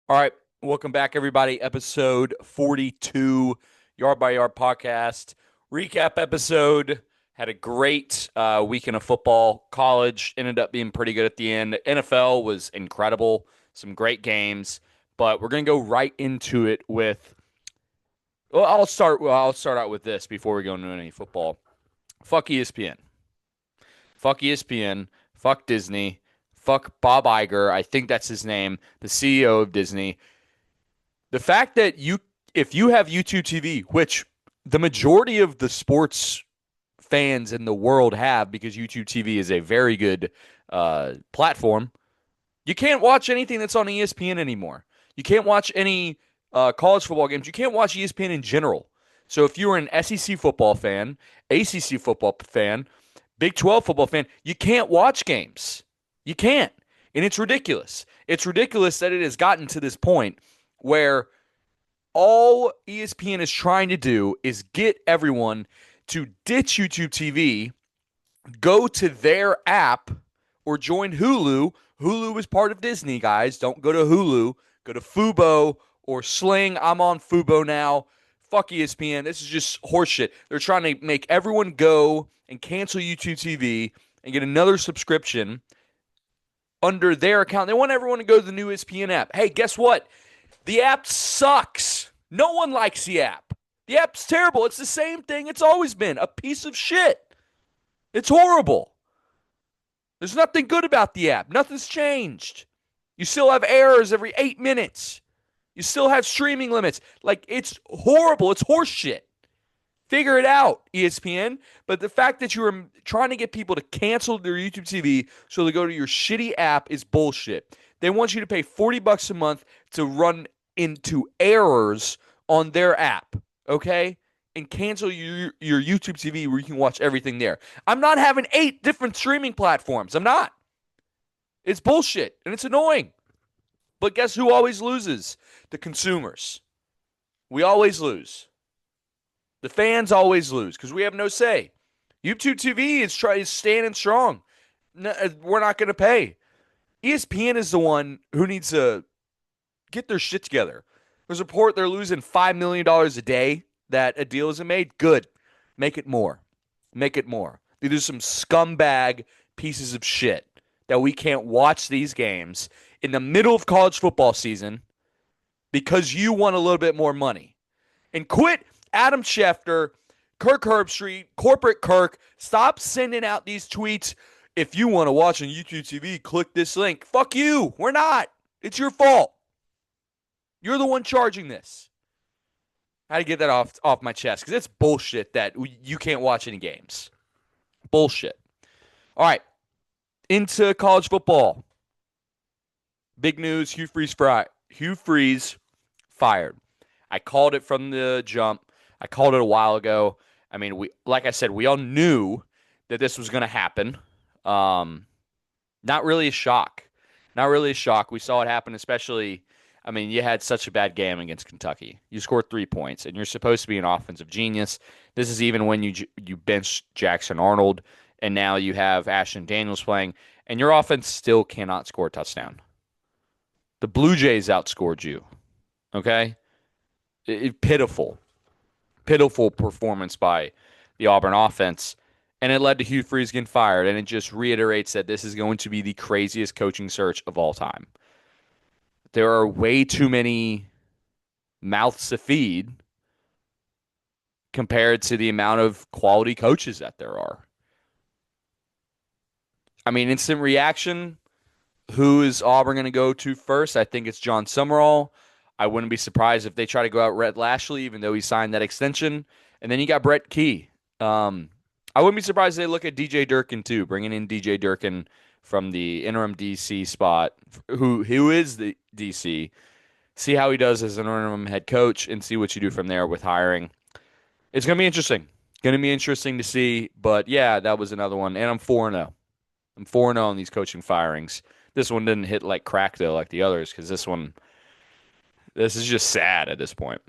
All right, welcome back, everybody. Episode 42, Yard by Yard podcast recap episode. Had a great weekend of football. College ended up being pretty good at the end. NFL was incredible, some great games. But we're gonna go right into it with. Well, I'll start out with this before we go into any football. Fuck ESPN. Fuck ESPN. Fuck Disney. Fuck Bob Iger. I think that's his name, the CEO of Disney. The fact that if you have YouTube TV, which the majority of the sports fans in the world have, because YouTube TV is a very good platform, you can't watch anything that's on ESPN anymore. You can't watch any college football games. You can't watch ESPN in general. So if you're an SEC football fan, ACC football fan, Big 12 football fan, you can't watch games. You can't. And it's ridiculous. It's ridiculous that it has gotten to this point where all ESPN is trying to do is get everyone to ditch YouTube TV, go to their app, or join Hulu. Hulu is part of Disney, guys. Don't go to Hulu. Go to Fubo or Sling. I'm on Fubo now. Fuck ESPN. This is just horseshit. They're trying to make everyone go and cancel YouTube TV and get another subscription under their account. They want everyone to go to the new ESPN app. Hey, guess what? The app sucks. No one likes the app. The app's terrible. It's the same thing it's always been, a piece of shit. It's horrible. There's nothing good about the app. Nothing's changed. You still have errors every 8 minutes. You still have streaming limits. Like, it's horrible. It's horseshit. Figure it out, ESPN. But the fact that you are trying to get people to cancel their YouTube TV so they go to your shitty app is bullshit. They want you to pay $40 a month to run into errors on their app, okay? And cancel your YouTube TV where you can watch everything there. I'm not having 8 different streaming platforms. I'm not. It's bullshit, and it's annoying. But guess who always loses? The consumers. We always lose. The fans always lose because we have no say. YouTube TV is standing strong. No, we're not going to pay. ESPN is the one who needs to get their shit together. There's a report they're losing $5 million a day that a deal isn't made. Good. Make it more. Make it more. These are some scumbag pieces of shit that we can't watch these games in the middle of college football season because you want a little bit more money. And quit Adam Schefter, Kirk Herbstreit, Corporate Kirk. Stop sending out these tweets. If you want to watch on YouTube TV, click this link. Fuck you. We're not. It's your fault. You're the one charging this. I had to get that off my chest because it's bullshit that you can't watch any games. Bullshit. All right. Into college football. Big news. Hugh Freeze fired. I called it from the jump. I called it a while ago. I mean, like I said, we all knew that this was going to happen. Not really a shock. Not really a shock. We saw it happen, especially. I mean, you had such a bad game against Kentucky. You scored 3 points, and you're supposed to be an offensive genius. This is even when you bench Jackson Arnold, and now you have Ashton Daniels playing, and your offense still cannot score a touchdown. The Blue Jays outscored you. Okay? Pitiful. Pitiful performance by the Auburn offense. And it led to Hugh Freeze getting fired. And it just reiterates that this is going to be the craziest coaching search of all time. There are way too many mouths to feed compared to the amount of quality coaches that there are. I mean, instant reaction. Who is Auburn going to go to first? I think it's John Summerall. I wouldn't be surprised if they try to go out Rhett Lashley, even though he signed that extension. And then you got Brett Key. I wouldn't be surprised if they look at DJ Durkin too, bringing in DJ Durkin from the interim DC spot, who is the DC. See how he does as an interim head coach and see what you do from there with hiring. It's going to be interesting. Going to be interesting to see. But yeah, that was another one. And I'm 4-0. I'm 4-0 on these coaching firings. This one didn't hit like crack, though, like the others, because this is just sad at this point.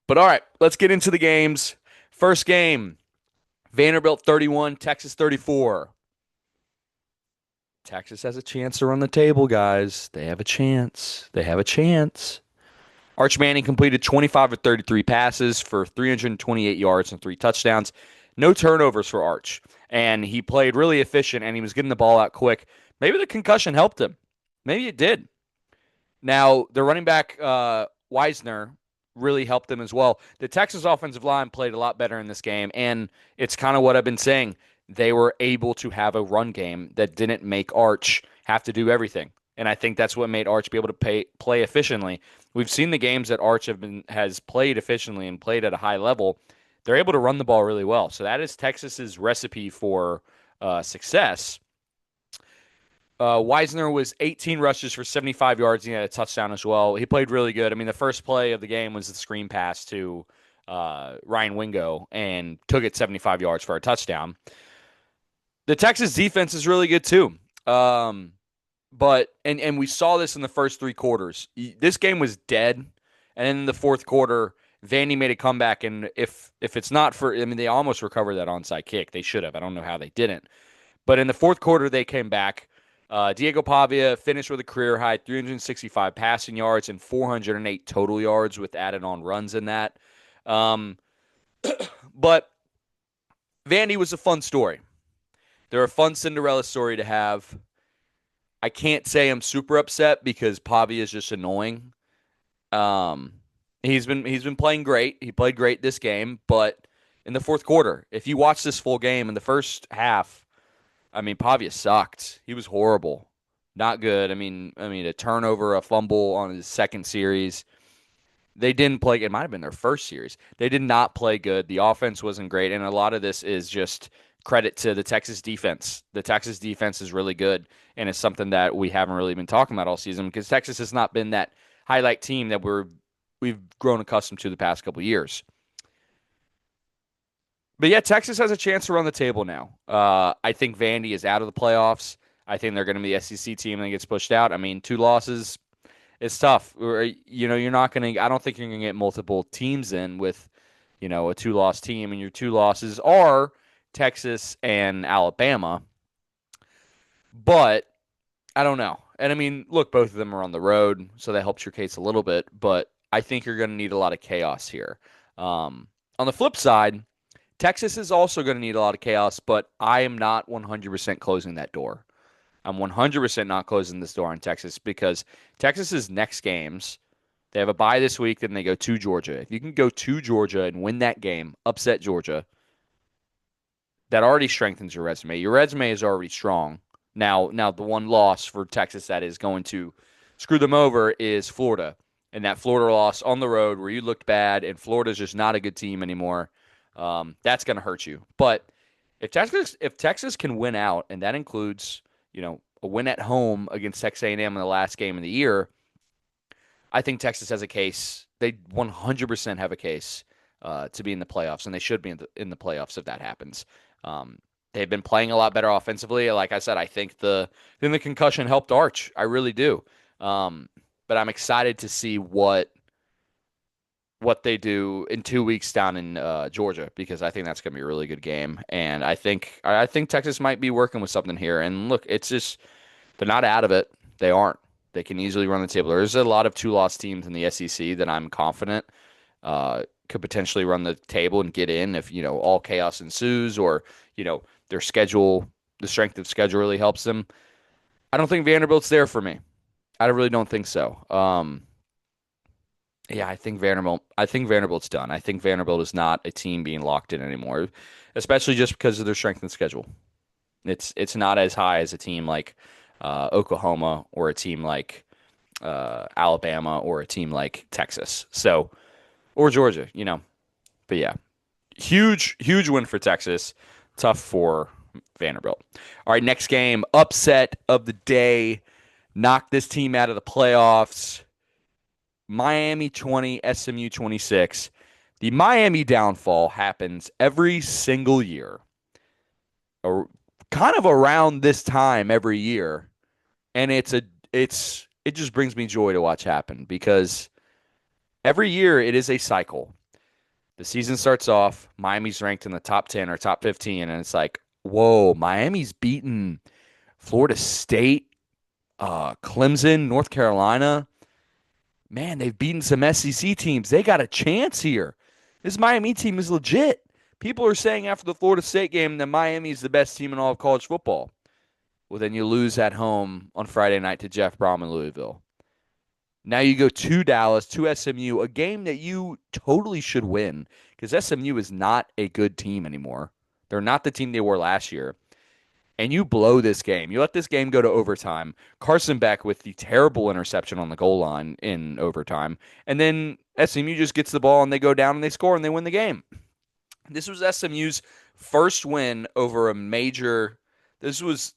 But all right, let's get into the games. First game, Vanderbilt 31, Texas 34. Texas has a chance to run the table, guys. They have a chance. They have a chance. Arch Manning completed 25 of 33 passes for 328 yards and three touchdowns. No turnovers for Arch. And he played really efficient and he was getting the ball out quick. Maybe the concussion helped him. Maybe it did. Now, the running back, Wisner, really helped him as well. The Texas offensive line played a lot better in this game, and it's kind of what I've been saying. They were able to have a run game that didn't make Arch have to do everything. And I think that's what made Arch be able to play efficiently. We've seen the games that Arch has played efficiently and played at a high level. They're able to run the ball really well. So that is Texas's recipe for success. Wisner was 18 rushes for 75 yards. He had a touchdown as well. He played really good. I mean, the first play of the game was the screen pass to Ryan Wingo and took it 75 yards for a touchdown. The Texas defense is really good too. But we saw this in the first three quarters. This game was dead, and in the fourth quarter, Vandy made a comeback. And if it's not for, I mean, they almost recovered that onside kick. They should have. I don't know how they didn't. But in the fourth quarter, they came back. Diego Pavia finished with a career high 365 passing yards and 408 total yards with added on runs in that. But Vandy was a fun story. They're a fun Cinderella story to have. I can't say I'm super upset because Pavia is just annoying. He's been playing great. He played great this game, but in the fourth quarter, if you watch this full game in the first half, I mean, Pavia sucked. He was horrible. Not good. I mean, a turnover, a fumble on his second series. They didn't play. It might have been their first series. They did not play good. The offense wasn't great, and a lot of this is just credit to the Texas defense. The Texas defense is really good, and it's something that we haven't really been talking about all season because Texas has not been that highlight team that we've grown accustomed to the past couple of years. But yeah, Texas has a chance to run the table now. I think Vandy is out of the playoffs. I think they're going to be the SEC team that gets pushed out. I mean, 2 losses, it's tough. You're not going to. I don't think you're going to get multiple teams in with, a 2-loss team, and your 2 losses are Texas and Alabama. But I don't know. And I mean, look, both of them are on the road, so that helps your case a little bit. But I think you're going to need a lot of chaos here. On the flip side, Texas is also going to need a lot of chaos, but I am not 100% closing that door. I'm 100% not closing this door on Texas because Texas's next games, they have a bye this week, then they go to Georgia. If you can go to Georgia and win that game, upset Georgia, that already strengthens your resume. Your resume is already strong. Now the one loss for Texas that is going to screw them over is Florida. And that Florida loss on the road where you looked bad and Florida's just not a good team anymore. That's going to hurt you. But if Texas can win out, and that includes, a win at home against Texas A&M in the last game of the year, I think Texas has a case. They 100% have a case to be in the playoffs, and they should be in the playoffs if that happens. They've been playing a lot better offensively. Like I said, I think the concussion helped Arch. I really do. But I'm excited to see what they do in 2 weeks down in Georgia because I think that's going to be a really good game. And I think Texas might be working with something here. And look, it's just they're not out of it. They aren't. They can easily run the table. There's a lot of 2-loss teams in the SEC that I'm confident could potentially run the table and get in if all chaos ensues or their schedule, the strength of schedule really helps them. I don't think Vanderbilt's there for me. I really don't think so. Yeah, I think Vanderbilt's done. I think Vanderbilt is not a team being locked in anymore, especially just because of their strength and schedule. It's not as high as a team like Oklahoma or a team like Alabama or a team like Texas. So or Georgia, But yeah, huge win for Texas. Tough for Vanderbilt. All right, next game, upset of the day. Knocked this team out of the playoffs. Miami 20, SMU 26. The Miami downfall happens every single year, or kind of around this time every year, and it just brings me joy to watch happen because every year it is a cycle. The season starts off, Miami's ranked in the top 10 or top 15, and it's like, whoa, Miami's beaten Florida State, Clemson, North Carolina. Man, they've beaten some SEC teams. They got a chance here. This Miami team is legit. People are saying after the Florida State game that Miami is the best team in all of college football. Well, then you lose at home on Friday night to Jeff Brom in Louisville. Now you go to Dallas, to SMU, a game that you totally should win because SMU is not a good team anymore. They're not the team they were last year. And you blow this game. You let this game go to overtime. Carson Beck with the terrible interception on the goal line in overtime. And then SMU just gets the ball and they go down and they score and they win the game. This was SMU's first win over a major. This is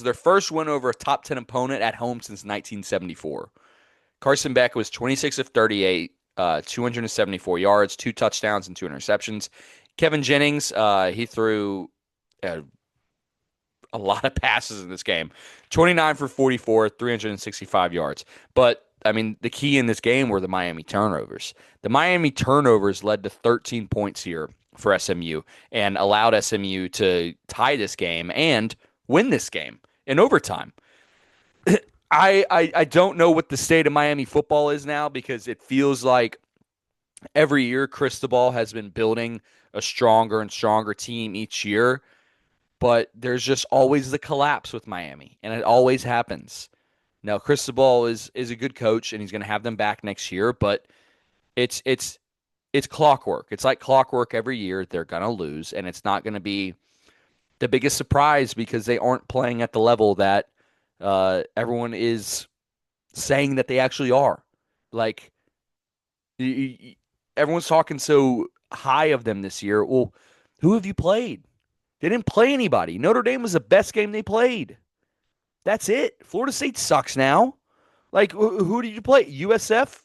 their first win over a top 10 opponent at home since 1974. Carson Beck was 26 of 38, 274 yards, 2 touchdowns, and 2 interceptions. Kevin Jennings, he threw a lot of passes in this game. 29 for 44, 365 yards. But, I mean, the key in this game were the Miami turnovers. The Miami turnovers led to 13 points here for SMU and allowed SMU to tie this game and win this game in overtime. I don't know what the state of Miami football is now because it feels like every year Cristobal has been building a stronger and stronger team each year. But there's just always the collapse with Miami, and it always happens. Now, Cristobal is a good coach, and he's going to have them back next year, but it's clockwork. It's like clockwork every year. They're going to lose, and it's not going to be the biggest surprise because they aren't playing at the level that everyone is saying that they actually are. Like, everyone's talking so high of them this year. Well, who have you played? They didn't play anybody. Notre Dame was the best game they played. That's it. Florida State sucks now. Like, who did you play? USF?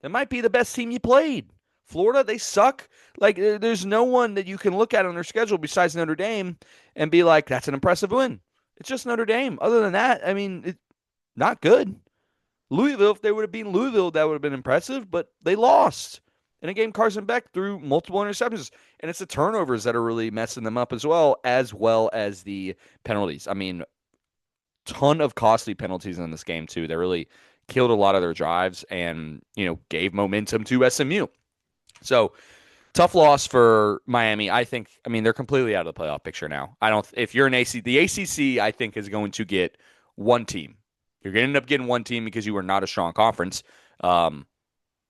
That might be the best team you played. Florida, they suck. Like, there's no one that you can look at on their schedule besides Notre Dame and be like, that's an impressive win. It's just Notre Dame. Other than that, I mean, it's not good. Louisville, if they would have beaten Louisville, that would have been impressive, but they lost. In a game, Carson Beck threw multiple interceptions, and it's the turnovers that are really messing them up as well as the penalties. I mean, ton of costly penalties in this game, too. They really killed a lot of their drives and, gave momentum to SMU. So, tough loss for Miami. I mean, they're completely out of the playoff picture now. If you're the ACC, I think, is going to get one team. You're going to end up getting one team because you are not a strong conference.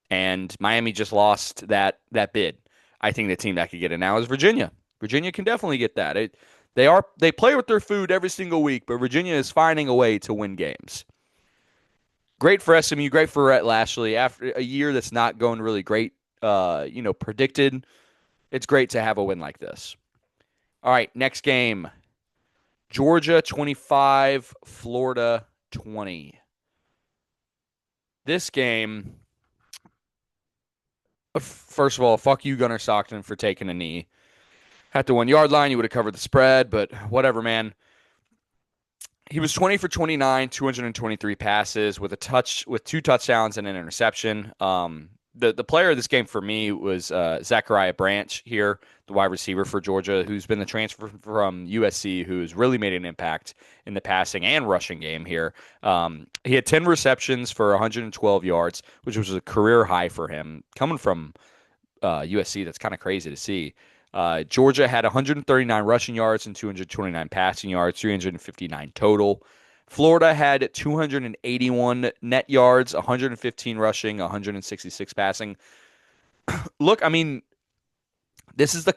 And Miami just lost that bid. I think the team that could get it now is Virginia. Virginia can definitely get that. They play with their food every single week, but Virginia is finding a way to win games. Great for SMU, great for Rhett Lashley. After a year that's not going really great, predicted, it's great to have a win like this. All right, next game. Georgia 25, Florida 20. This game, first of all, fuck you, Gunnar Stockton, for taking a knee. At the 1 yard line, you would have covered the spread, but whatever, man. He was 20 for 29, 223 passes with 2 touchdowns and an interception. The player of this game for me was Zachariah Branch here, the wide receiver for Georgia, who's been the transfer from USC, who's really made an impact in the passing and rushing game here. He had 10 receptions for 112 yards, which was a career high for him. Coming from USC, that's kind of crazy to see. Georgia had 139 rushing yards and 229 passing yards, 359 total. Florida had 281 net yards, 115 rushing, 166 passing. Look, I mean, this is the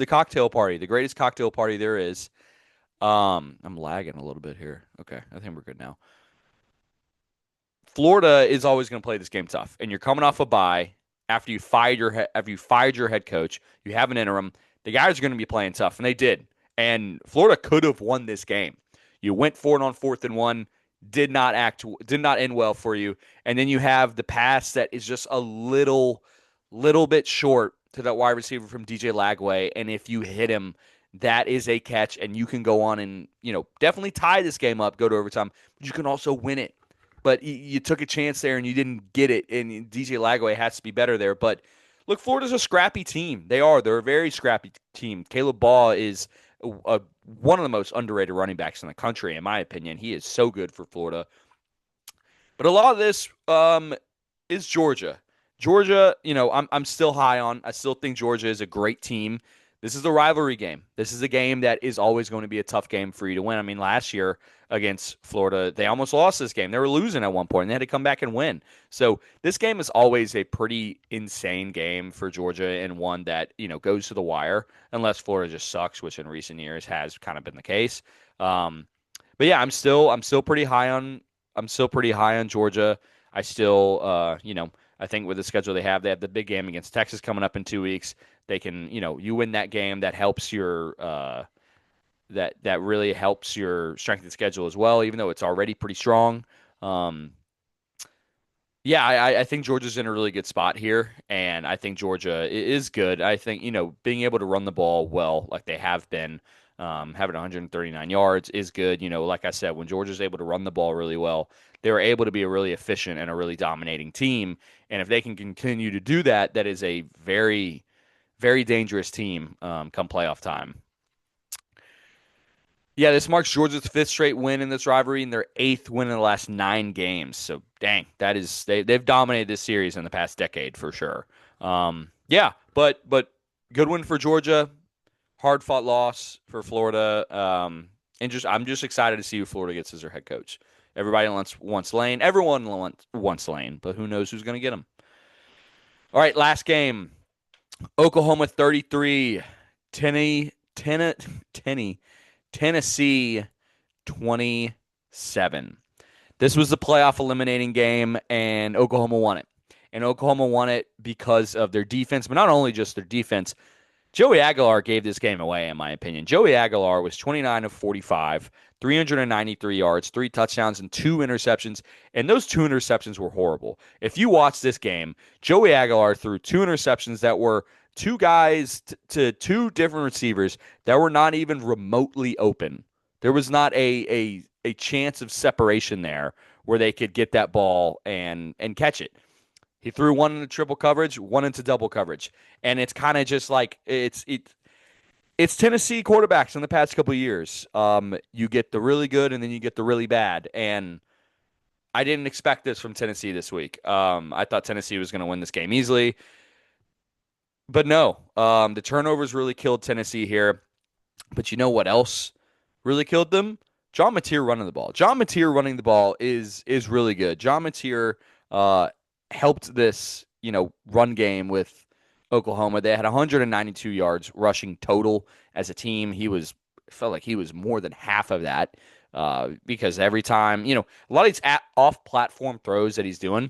cocktail party, the greatest cocktail party there is. I'm lagging a little bit here. Okay, I think we're good now. Florida is always going to play this game tough, and you're coming off a bye after you fired your head coach. You have an interim. The guys are going to be playing tough, and they did. And Florida could have won this game. You went for it on 4th and 1, did not end well for you, and then you have the pass that is just a little bit short to that wide receiver from DJ Lagway, and if you hit him, that is a catch, and you can go on and definitely tie this game up, go to overtime, but you can also win it. But you took a chance there and you didn't get it, and DJ Lagway has to be better there. But look, Florida's a scrappy team. They're a very scrappy team. Caleb Baugh is a one of the most underrated running backs in the country, in my opinion. He is so good for Florida. But a lot of this is Georgia. Georgia, I'm still high on. I still think Georgia is a great team. This is a rivalry game. This is a game that is always going to be a tough game for you to win. I mean, last year against Florida, they almost lost this game. They were losing at one point, and they had to come back and win. So this game is always a pretty insane game for Georgia, and one that goes to the wire, unless Florida just sucks, which in recent years has kind of been the case. But yeah, I'm still pretty high on Georgia. I still, I think with the schedule they have the big game against Texas coming up in 2 weeks. They can, you win that game, that helps your, that really helps your strength of schedule as well, even though it's already pretty strong. Yeah, I think Georgia's in a really good spot here, and I think Georgia is good. I think, being able to run the ball well, like they have been, having 139 yards is good. Like I said, when Georgia's able to run the ball really well, they're able to be a really efficient and a really dominating team. And if they can continue to do that, that is a very, very dangerous team come playoff time. Yeah, this marks Georgia's fifth straight win in this rivalry and their eighth win in the last 9 games. So, dang, they've dominated this series in the past decade for sure. Yeah, but good win for Georgia, hard fought loss for Florida. I'm just excited to see who Florida gets as their head coach. Everybody wants Lane. Everyone wants Lane, but who knows who's going to get him? All right, last game. Oklahoma 33, Tennessee 27. This was the playoff eliminating game, and Oklahoma won it. And Oklahoma won it because of their defense, but not only just their defense. Joey Aguilar gave this game away, in my opinion. Joey Aguilar was 29 of 45, 393 yards, 3 touchdowns, and 2 interceptions. And those 2 interceptions were horrible. If you watch this game, Joey Aguilar threw 2 interceptions that were 2 guys to 2 different receivers that were not even remotely open. There was not a chance of separation there where they could get that ball and catch it. He threw 1 into triple coverage, 1 into double coverage. And it's kind of just like it's Tennessee quarterbacks in the past couple of years. You get the really good and then you get the really bad. And I didn't expect this from Tennessee this week. I thought Tennessee was going to win this game easily. But no, the turnovers really killed Tennessee here. But you know what else really killed them? John Mateer running the ball. John Mateer running the ball is really good. John Mateer helped this, run game with Oklahoma. They had 192 yards rushing total as a team. Felt like he was more than half of that because every time, a lot of these off-platform throws that he's doing,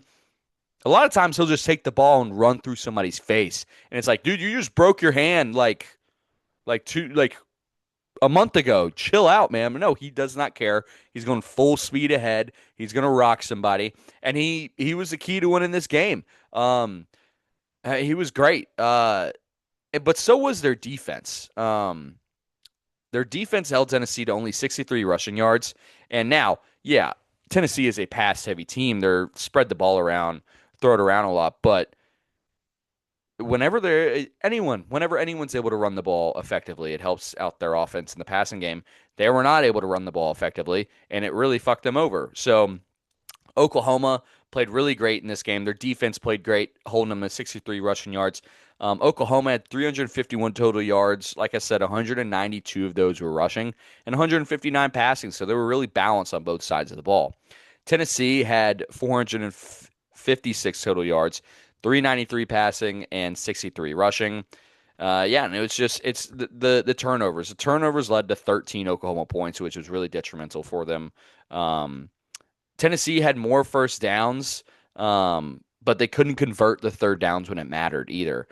a lot of times he'll just take the ball and run through somebody's face. And it's like, dude, you just broke your hand like a month ago. Chill out, man. But no, he does not care. He's going full speed ahead. He's going to rock somebody. And he was the key to winning this game. He was great. But so was their defense. Their defense held Tennessee to only 63 rushing yards. And now, yeah, Tennessee is a pass-heavy team. They're spread the ball around, throw it around a lot. But whenever anyone's able to run the ball effectively, it helps out their offense in the passing game. They were not able to run the ball effectively, and it really fucked them over. So Oklahoma played really great in this game. Their defense played great, holding them to 63 rushing yards. Oklahoma had 351 total yards. Like I said, 192 of those were rushing and 159 passing, so they were really balanced on both sides of the ball. Tennessee had 456 total yards, 393 passing, and 63 rushing. And it's the turnovers. The turnovers led to 13 Oklahoma points, which was really detrimental for them. Tennessee had more first downs, but they couldn't convert the third downs when it mattered either.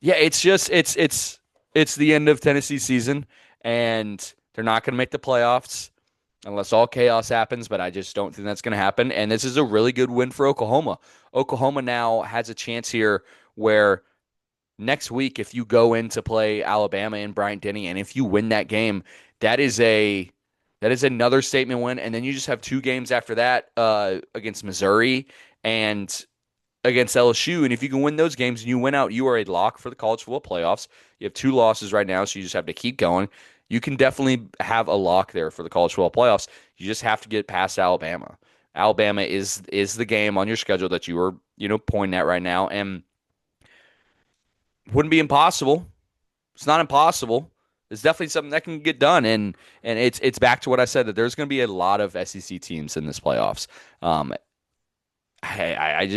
It's the end of Tennessee's season, and they're not going to make the playoffs unless all chaos happens, but I just don't think that's going to happen. And this is a really good win for Oklahoma. Oklahoma now has a chance here where next week, if you go in to play Alabama and Bryant-Denny, and if you win that game, that is another statement win. And then you just have 2 games after that against Missouri and against LSU. And if you can win those games and you win out, you are a lock for the college football playoffs. You have 2 losses right now, so you just have to keep going. you can definitely have a lock there for the college football playoffs. You just have to get past Alabama. Alabama is the game on your schedule that you were, pointing at right now, and wouldn't be impossible. It's not impossible. It's definitely something that can get done, and it's back to what I said, that there's going to be a lot of SEC teams in this playoffs. Um, I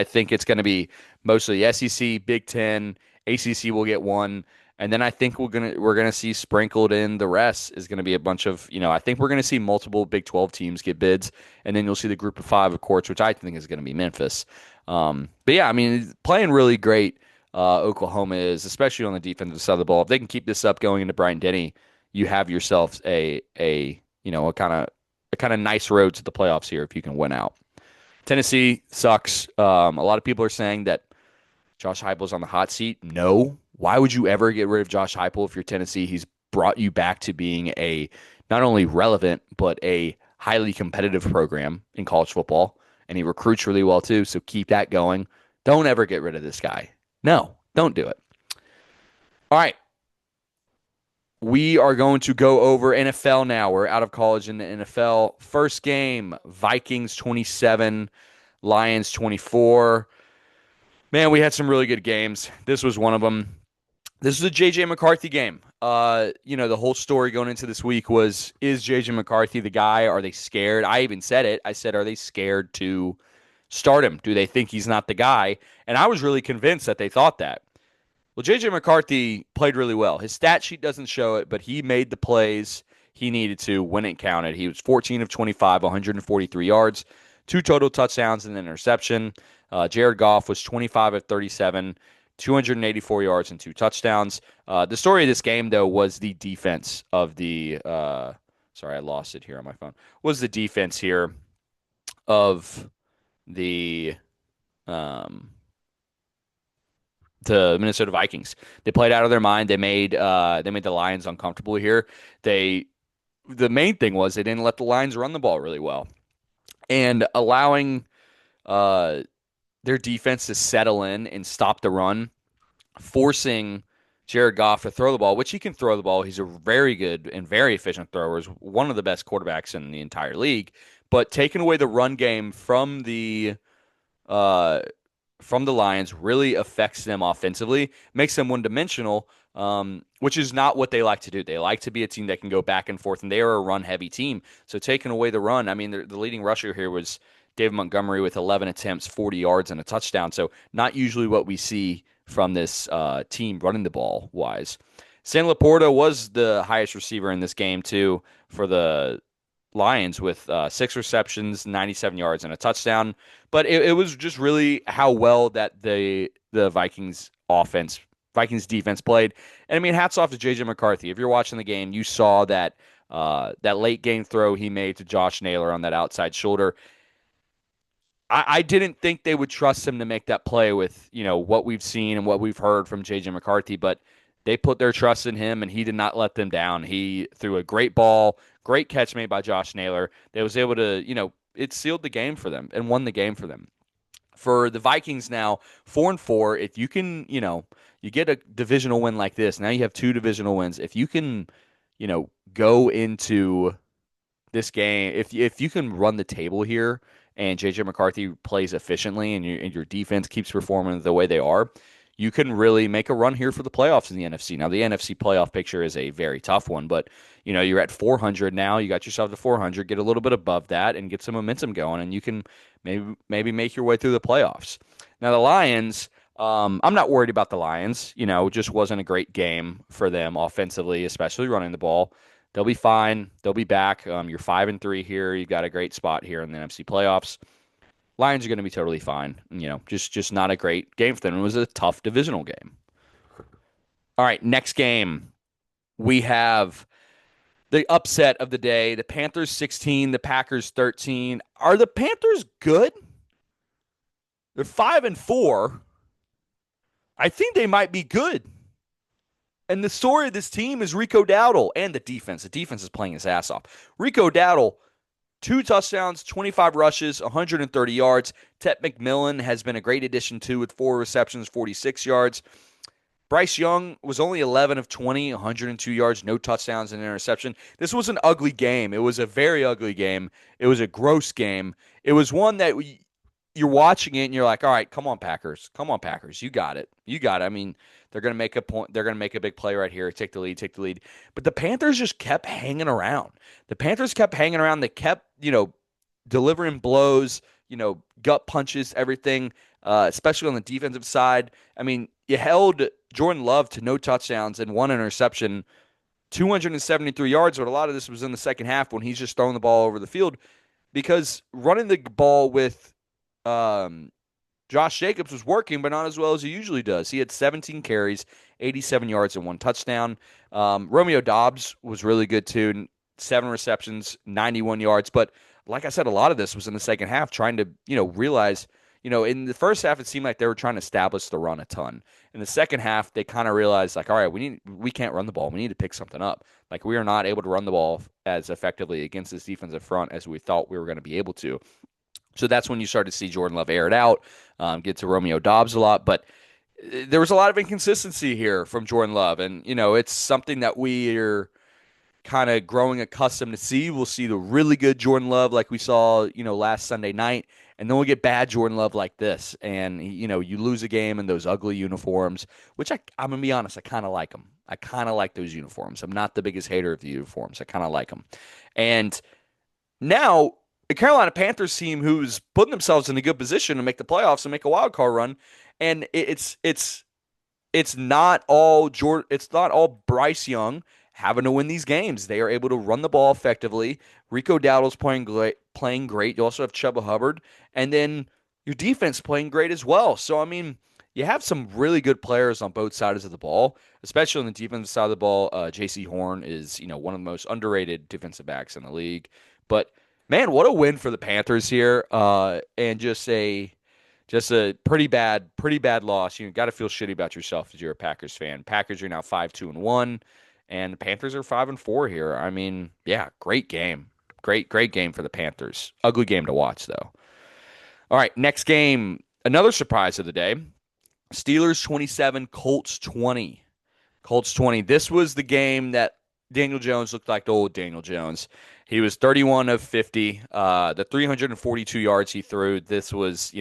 think it's going to be mostly SEC, Big Ten, ACC will get one, and then I think we're gonna see sprinkled in the rest is going to be a bunch of, I think we're going to see multiple Big 12 teams get bids, and then you'll see the Group of Five, of course, which I think is going to be Memphis. But yeah, I mean, playing really great. Oklahoma is, especially on the defensive side of the ball. If they can keep this up going into Bryant Denny, you have yourselves a kind of nice road to the playoffs here if you can win out. Tennessee sucks. A lot of people are saying that Josh Heupel's on the hot seat. No. Why would you ever get rid of Josh Heupel if you're Tennessee? He's brought you back to being a not only relevant, but a highly competitive program in college football. And he recruits really well, too. So keep that going. Don't ever get rid of this guy. No, don't do it. All right. We are going to go over NFL now. We're out of college in the NFL. First game, Vikings 27, Lions 24. Man, we had some really good games. This was one of them. This was a J.J. McCarthy game. The whole story going into this week was, is J.J. McCarthy the guy? Are they scared? I even said it. I said, are they scared to start him? Do they think he's not the guy? And I was really convinced that they thought that. Well, J.J. McCarthy played really well. His stat sheet doesn't show it, but he made the plays he needed to when it counted. He was 14 of 25, 143 yards, 2 total touchdowns and an interception. Jared Goff was 25 of 37, 284 yards and 2 touchdowns. The story of this game, though, was the defense of the sorry, I lost it here on my phone. Was the defense here of the Minnesota Vikings. They played out of their mind. They made the Lions uncomfortable here. The main thing was they didn't let the Lions run the ball really well, and allowing their defense to settle in and stop the run, forcing Jared Goff to throw the ball, which he can throw the ball. He's a very good and very efficient thrower. He's one of the best quarterbacks in the entire league. But taking away the run game from the Lions really affects them offensively, makes them one-dimensional, which is not what they like to do. They like to be a team that can go back and forth, and they are a run-heavy team. So taking away the run, I mean, the leading rusher here was David Montgomery with 11 attempts, 40 yards, and a touchdown. So not usually what we see from this team running the ball wise. Sam Laporta was the highest receiver in this game, too, for the Lions with 6 receptions, 97 yards, and a touchdown. But it was just really how well that the Vikings defense played. And I mean, hats off to J.J. McCarthy. If you're watching the game, you saw that late game throw he made to Josh Naylor on that outside shoulder. I didn't think they would trust him to make that play with, what we've seen and what we've heard from J.J. McCarthy, but they put their trust in him, and he did not let them down. He threw a great ball, great catch made by Josh Naylor. They was able to, it sealed the game for them and won the game for them. For the Vikings now, 4-4, if you can, you get a divisional win like this, now you have 2 divisional wins. If you can, go into this game, if you can run the table here and J.J. McCarthy plays efficiently and your defense keeps performing the way they are, you can really make a run here for the playoffs in the NFC. Now, the NFC playoff picture is a very tough one, but, you're at 400 now. You got yourself to 400. Get a little bit above that and get some momentum going, and you can maybe make your way through the playoffs. Now, the Lions, I'm not worried about the Lions. It just wasn't a great game for them offensively, especially running the ball. They'll be fine. They'll be back. You're 5-3 here. You've got a great spot here in the NFC playoffs. Lions are going to be totally fine. Just not a great game for them. It was a tough divisional game. All right, next game. We have the upset of the day. The Panthers 16, the Packers 13. Are the Panthers good? They're 5-4. I think they might be good. And the story of this team is Rico Dowdle and the defense. The defense is playing his ass off. Rico Dowdle, 2 touchdowns, 25 rushes, 130 yards. Tet McMillan has been a great addition too with 4 receptions, 46 yards. Bryce Young was only 11 of 20, 102 yards, no touchdowns and interception. This was an ugly game. It was a very ugly game. It was a gross game. It was one that you're watching it and you're like, all right, come on, Packers. Come on, Packers. You got it. You got it. I mean, they're going to make a point. They're going to make a big play right here. Take the lead, take the lead. But the Panthers just kept hanging around. The Panthers kept hanging around. They kept, delivering blows, gut punches, everything, especially on the defensive side. I mean, you held Jordan Love to no touchdowns and one interception, 273 yards, but a lot of this was in the second half when he's just throwing the ball over the field because running the ball with Josh Jacobs was working, but not as well as he usually does. He had 17 carries, 87 yards, and one touchdown. Romeo Doubs was really good too, 7 receptions, 91 yards. But like I said, a lot of this was in the second half, trying to realize. In the first half, it seemed like they were trying to establish the run a ton. In the second half, they kind of realized, like, all right, we can't run the ball. We need to pick something up. Like, we are not able to run the ball as effectively against this defensive front as we thought we were going to be able to. So that's when you start to see Jordan Love air it out, get to Romeo Doubs a lot. But there was a lot of inconsistency here from Jordan Love. And, it's something that we are kind of growing accustomed to see. We'll see the really good Jordan Love like we saw, last Sunday night. And then we'll get bad Jordan Love like this. And, you lose a game in those ugly uniforms, which I'm going to be honest, I kind of like them. I kind of like those uniforms. I'm not the biggest hater of the uniforms. I kind of like them. And now the Carolina Panthers team who's putting themselves in a good position to make the playoffs and make a wild card run. And it's not all Bryce Young having to win these games. They are able to run the ball effectively. Rico Dowdle's playing great. You also have Chuba Hubbard. And then your defense playing great as well. So, I mean, you have some really good players on both sides of the ball, especially on the defensive side of the ball. J.C. Horn is, one of the most underrated defensive backs in the league. But, man, what a win for the Panthers here. And just a pretty bad loss. You got to feel shitty about yourself as you're a Packers fan. Packers are now 5-2-1. And the Panthers are 5-4 here. I mean, yeah, great game. Great game for the Panthers. Ugly game to watch, though. All right, next game, another surprise of the day. Steelers 27, Colts 20. Colts 20. This was the game that Daniel Jones looked like the old Daniel Jones. He was 31 of 50. The 342 yards he threw, this was,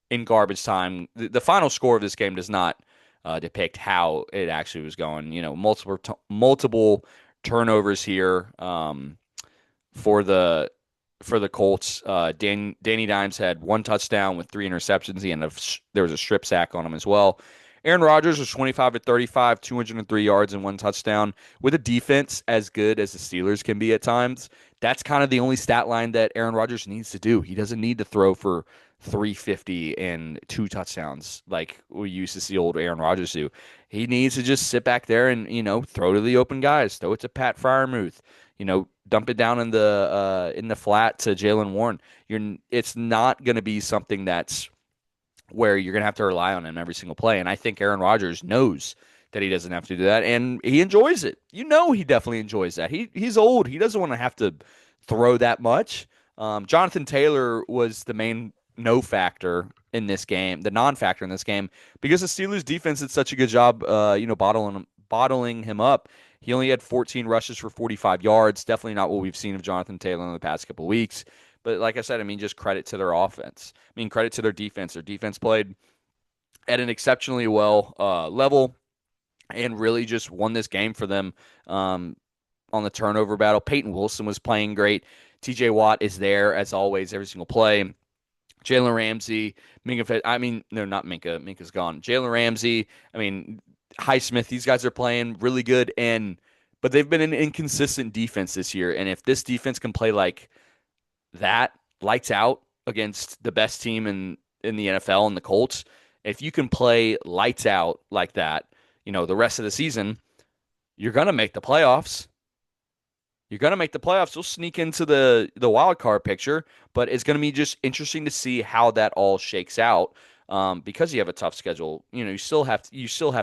in garbage time. The final score of this game does not depict how it actually was going. Multiple turnovers here for the Colts. Danny Dimes had one touchdown with 3 interceptions. There was a strip sack on him as well. Aaron Rodgers was 25 of 35, 203 yards and 1 touchdown. With a defense as good as the Steelers can be at times, that's kind of the only stat line that Aaron Rodgers needs to do. He doesn't need to throw for 350 and 2 touchdowns like we used to see old Aaron Rodgers do. He needs to just sit back there and, throw to the open guys. Throw it to Pat Freiermuth. Dump it down in the flat to Jaylen Warren. It's not going to be something that's where you're going to have to rely on him every single play. And I think Aaron Rodgers knows that he doesn't have to do that, and he enjoys it. He definitely enjoys that. He's old. He doesn't want to have to throw that much. Jonathan Taylor was the main non-factor in this game, because the Steelers defense did such a good job, bottling him up. He only had 14 rushes for 45 yards. Definitely not what we've seen of Jonathan Taylor in the past couple of weeks. But like I said, just credit to their offense. Credit to their defense. Their defense played at an exceptionally well level and really just won this game for them on the turnover battle. Peyton Wilson was playing great. TJ Watt is there, as always, every single play. Jalen Ramsey, not Minka. Minka's gone. Jalen Ramsey, Highsmith, these guys are playing really good, but they've been an inconsistent defense this year. And if this defense can play like that, lights out against the best team in the NFL and the Colts, if you can play lights out like that, the rest of the season, you're going to make the playoffs. You'll sneak into the wild card picture, but it's going to be just interesting to see how that all shakes out. Because you have a tough schedule, you still have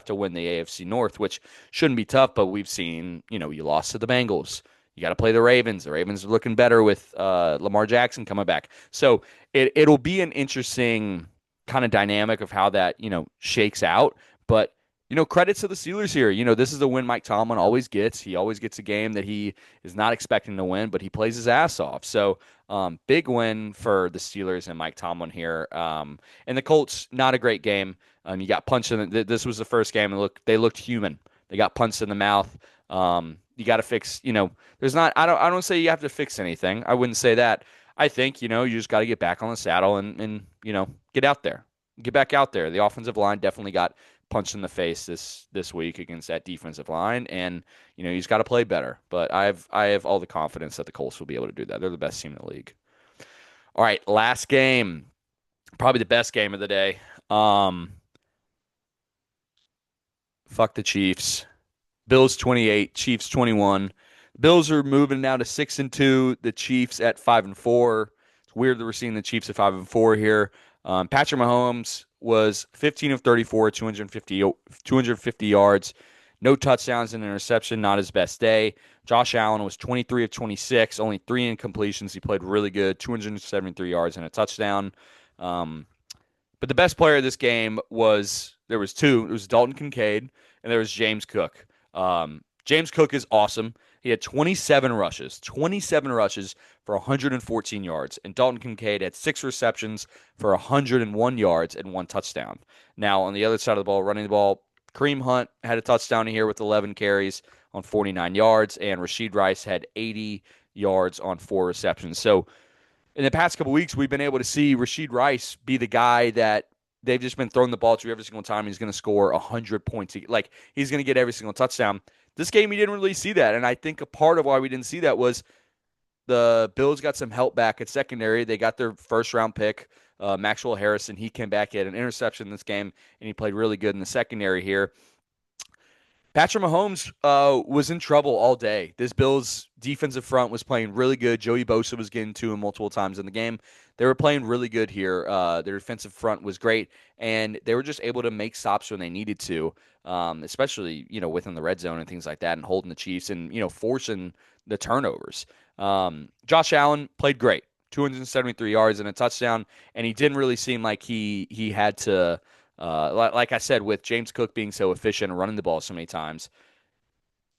to win the AFC North, which shouldn't be tough. But we've seen, you lost to the Bengals. You got to play the Ravens. The Ravens are looking better with Lamar Jackson coming back. So it'll be an interesting kind of dynamic of how that shakes out. But Credit to the Steelers here. This is the win Mike Tomlin always gets. He always gets a game that he is not expecting to win, but he plays his ass off. So, big win for the Steelers and Mike Tomlin here. And the Colts, not a great game. You got punched in this was the first game, and they looked human. They got punched in the mouth. You got to fix. There's not. I don't say you have to fix anything. I wouldn't say that. I think you just got to get back on the saddle and get out there, get back out there. The offensive line definitely got punched in the face this week against that defensive line, and he's got to play better. But I have all the confidence that the Colts will be able to do that. They're the best team in the league. All right, last game, probably the best game of the day. Fuck the Chiefs. Bills 28, Chiefs 21. Bills are moving now to 6-2. The Chiefs at 5-4. It's weird that we're seeing the Chiefs at 5-4 here. Patrick Mahomes was 15 of 34, 250 yards, no touchdowns and interception, not his best day. Josh Allen was 23 of 26, only 3 incompletions. He played really good, 273 yards and a touchdown. But the best player of this game there was two. It was Dalton Kincaid and there was James Cook. James Cook is awesome. He had 27 rushes for 114 yards. And Dalton Kincaid had 6 receptions for 101 yards and 1 touchdown. Now, on the other side of the ball, running the ball, Kareem Hunt had a touchdown here with 11 carries on 49 yards, and Rashid Rice had 80 yards on 4 receptions. So, in the past couple weeks, we've been able to see Rashid Rice be the guy that they've just been throwing the ball to every single time. He's going to score 100 points. Like, he's going to get every single touchdown. This game, we didn't really see that, and I think a part of why we didn't see that was the Bills got some help back at secondary. They got their first-round pick, Maxwell Harrison. He came back, he had an interception in this game, and he played really good in the secondary here. Patrick Mahomes was in trouble all day. This Bills defensive front was playing really good. Joey Bosa was getting to him multiple times in the game. They were playing really good here. Their defensive front was great, and they were just able to make stops when they needed to, especially within the red zone and things like that, and holding the Chiefs and forcing the turnovers. Josh Allen played great, 273 yards and a touchdown, and he didn't really seem like he had to. Like I said, with James Cook being so efficient and running the ball so many times,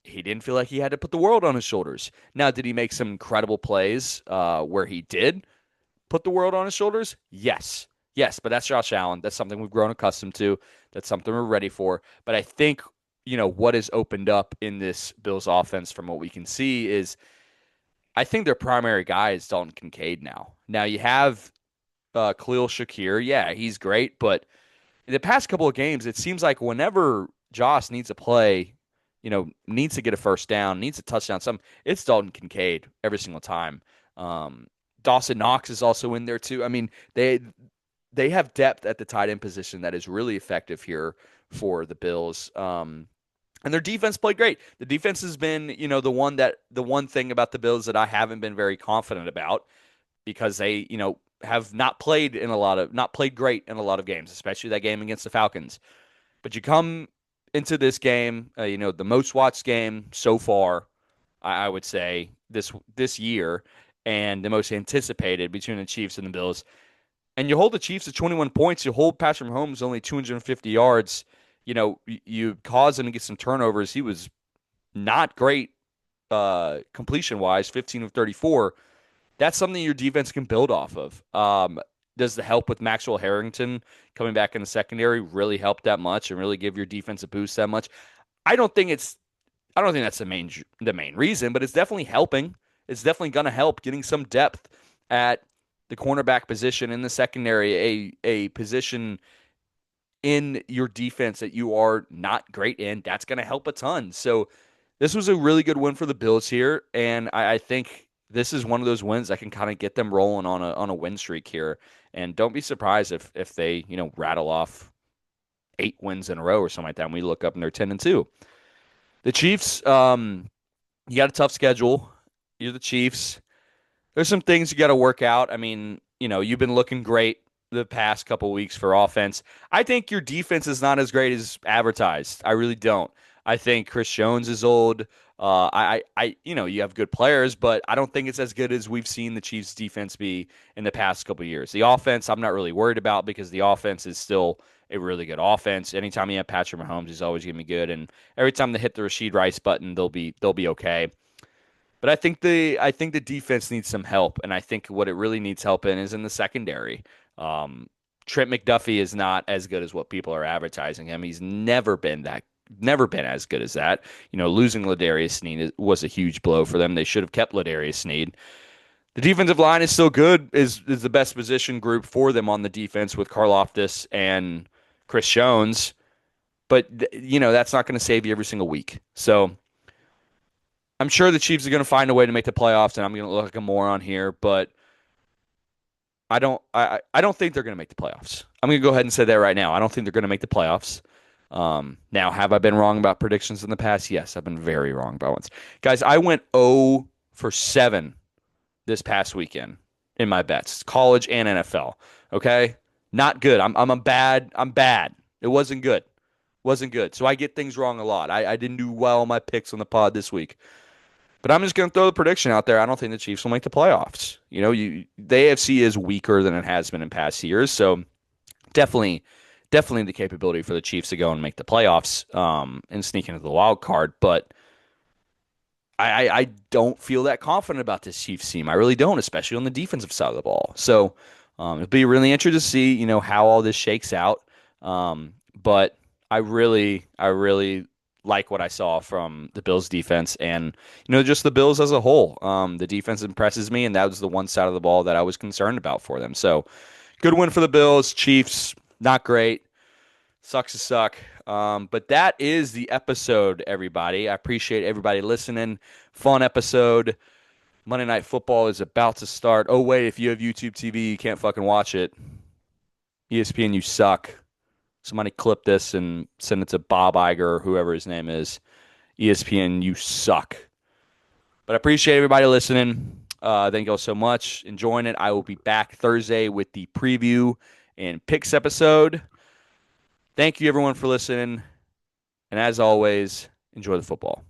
he didn't feel like he had to put the world on his shoulders. Now, did he make some incredible plays where he did put the world on his shoulders? Yes. Yes, but that's Josh Allen. That's something we've grown accustomed to. That's something we're ready for. But I think, what has opened up in this Bills offense from what we can see is I think their primary guy is Dalton Kincaid now. Now, you have Khalil Shakir. Yeah, he's great, but in the past couple of games, it seems like whenever Josh needs a play, needs to get a first down, needs a touchdown, it's Dalton Kincaid every single time. Dawson Knox is also in there too. I mean, they have depth at the tight end position that is really effective here for the Bills. And their defense played great. The defense has been, the one thing about the Bills that I haven't been very confident about because they, have not played great in a lot of games, especially that game against the Falcons. But you come into this game, the most watched game so far, I would say this year, and the most anticipated between the Chiefs and the Bills. And you hold the Chiefs to 21 points. You hold Patrick Mahomes only 250 yards. You cause him to get some turnovers. He was not great completion-wise, 15 of 34. That's something your defense can build off of. Does the help with Maxwell Harrington coming back in the secondary really help that much and really give your defense a boost that much? I don't think that's the main reason, but it's definitely helping. It's definitely going to help getting some depth at the cornerback position in the secondary, a position in your defense that you are not great in. That's going to help a ton. So this was a really good win for the Bills here, and I think this is one of those wins that can kind of get them rolling on a win streak here. And don't be surprised if they, rattle off 8 wins in a row or something like that. And we look up and they're 10-2. The Chiefs, you got a tough schedule. You're the Chiefs. There's some things you got to work out. I mean, you've been looking great the past couple weeks for offense. I think your defense is not as great as advertised. I really don't. I think Chris Jones is old. You have good players, but I don't think it's as good as we've seen the Chiefs' defense be in the past couple of years. The offense, I'm not really worried about because the offense is still a really good offense. Anytime you have Patrick Mahomes, he's always going to be good. And every time they hit the Rashid Rice button, they'll be okay. But I think the defense needs some help, and I think what it really needs help in is in the secondary. Um, Trent McDuffie is not as good as what people are advertising him. He's never been as good as that. Losing Ladarius Sneed was a huge blow for them. They should have kept Ladarius Sneed. The defensive line is still good. Is the best position group for them on the defense with Karlaftis and Chris Jones, but that's not going to save you every single week. So I'm sure the Chiefs are going to find a way to make the playoffs, and I'm going to look like a moron here, but I don't think they're going to make the playoffs. I'm going to go ahead and say that right now. I don't think they're going to make the playoffs. Now, have I been wrong about predictions in the past? Yes, I've been very wrong about ones. Guys, I went 0 for 7 this past weekend in my bets, college and NFL. Okay, not good. I'm bad. I'm bad. It wasn't good. Wasn't good. So I get things wrong a lot. I didn't do well on my picks on the pod this week. But I'm just going to throw the prediction out there. I don't think the Chiefs will make the playoffs. The AFC is weaker than it has been in past years. So definitely the capability for the Chiefs to go and make the playoffs and sneak into the wild card. But I don't feel that confident about this Chiefs team. I really don't, especially on the defensive side of the ball. So it'll be really interesting to see, how all this shakes out. But I really like what I saw from the Bills defense and, just the Bills as a whole. The defense impresses me, and that was the one side of the ball that I was concerned about for them. So good win for the Bills. Chiefs, not great. Sucks to suck. But that is the episode, everybody. I appreciate everybody listening. Fun episode. Monday Night Football is about to start. Oh, wait, if you have YouTube TV, you can't fucking watch it. ESPN, you suck. Somebody clip this and send it to Bob Iger or whoever his name is. ESPN, you suck. But I appreciate everybody listening. Thank you all so much. Enjoying it. I will be back Thursday with the preview and picks episode. Thank you, everyone, for listening. And as always, enjoy the football.